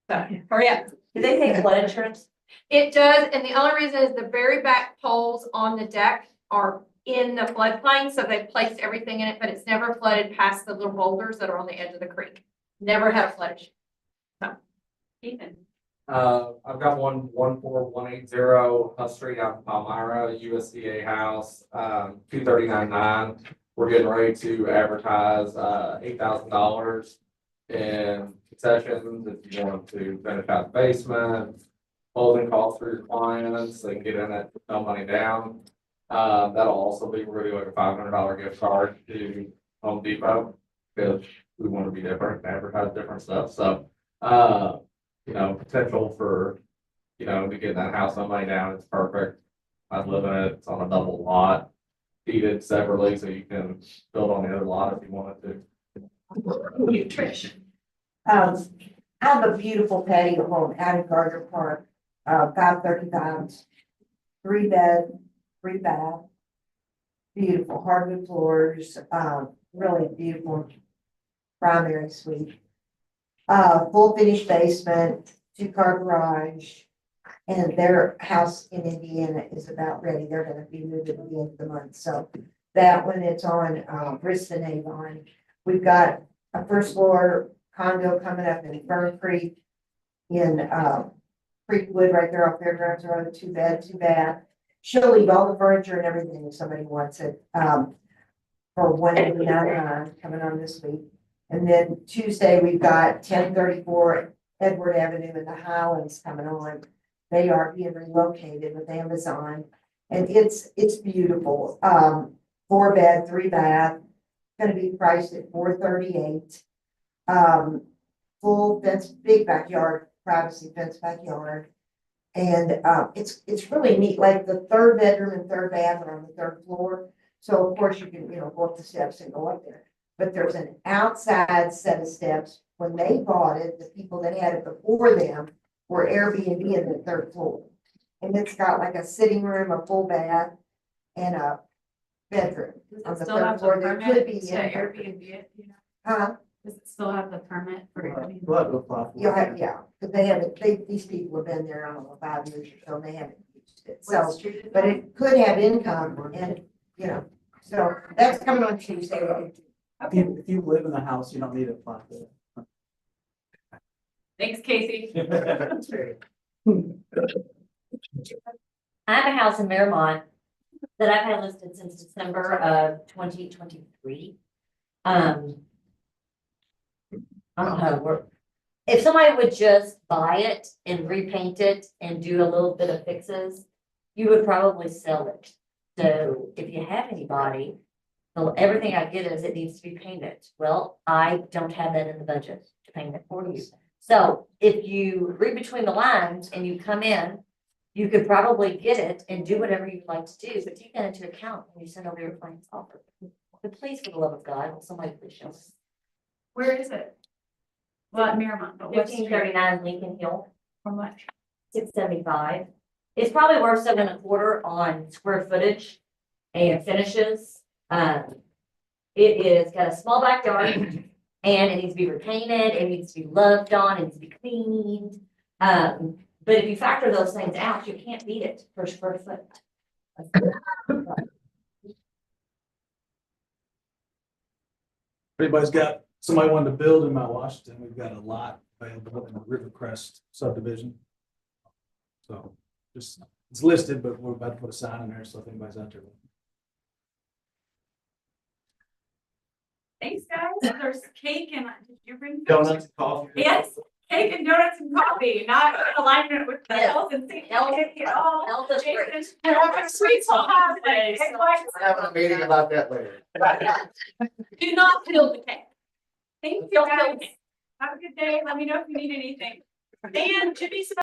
So, hurry up. Do they take flood insurance? It does, and the only reason is the very back poles on the deck are in the floodplain, so they placed everything in it, but it's never flooded past the little boulders that are on the edge of the creek. Never had a flood issue. So, Ethan. I've got 14180 Huff Street out in Palmyra, USDA house, 239.9. We're getting ready to advertise, $8,000 in concessions if you want to finish out the basement, holding costs for your clients, they can get in it, no money down. That'll also be, we're gonna do like a $500 gift card to Home Depot, because we want to be different, and advertise different stuff, so, potential for, to get that house, no money down, it's perfect. I live in it, it's on a double lot, deeded separately, so you can build on the other lot if you wanted to. You, Trish. I have a beautiful patio home out in Gardner Park, 535, 3-bed, 3-bath. Beautiful hardwood floors, really beautiful primary suite. Full finished basement, 2-car garage, and their house in Indiana is about ready. They're gonna be moving at the end of the month, so that one, it's on, Briston Avon. We've got a first floor condo coming up in Fern Creek in, Creekwood, right there off Fairgrounds Road, 2-bed, 2-bath. She'll leave all the furniture and everything if somebody wants it, for $189 coming on this week. And then Tuesday, we've got 1034 Edward Avenue in the Highlands coming on. They are being relocated with Amazon, and it's beautiful. 4-bed, 3-bath, gonna be priced at $438. Full fence, big backyard, privacy fence backyard. And it's really neat, like the 3rd bedroom and 3rd bath are on the 3rd floor. So of course you can, go up the steps and go up there. But there's an outside set of steps. When they bought it, the people that had it before them were Airbnb in the 3rd floor. And it's got like a sitting room, a full bath, and a bedroom on the 3rd floor. There could be. Airbnb it, Huh? Does it still have the permit for Airbnb? Yeah, because they haven't, these people have been there, I don't know, 5 years or so, and they haven't used it, so, What street is but that? it could have income, and, so that's coming on Tuesday. If you live in the house, you don't need a plot there. Thanks, Casey. I have a house in Miramont that I've had listed since December of 2023. I don't know how to work. If somebody would just buy it and repaint it and do a little bit of fixes, you would probably sell it. So if you have anybody, well, everything I get is it needs to be painted. Well, I don't have that in the budget to paint it for you. So if you read between the lines and you come in, you could probably get it and do whatever you'd like to do, but take that into account when you send over your client's offer. But please, for the love of God, will somebody please show us? Where is it? Well, at Miramont, but what street? 1539 Lincoln Hill, How much? 675. It's probably worth 7.25 on square footage. and finishes. It is got a small backyard and it needs to be repainted, it needs to be loved on, it needs to be cleaned. But if you factor those things out, you can't beat it per square foot. If anybody's got, somebody wanted to build in Mount Washington, we've got a lot available in the Rivercrest subdivision. So just, it's listed, but we're about to put a sign in there, so if anybody's out there. Thanks, guys. There's cake and, did you bring? food? Donuts, coffee. Yes, cake and donuts and coffee, not in alignment with the Yes. health and safety. Health- Oh, health is great. Jason, and our sweets will have it. We're having a meeting about that later. Do not peel the cake. Thank you, guys. Have a good day. Let me know if you need anything. And to be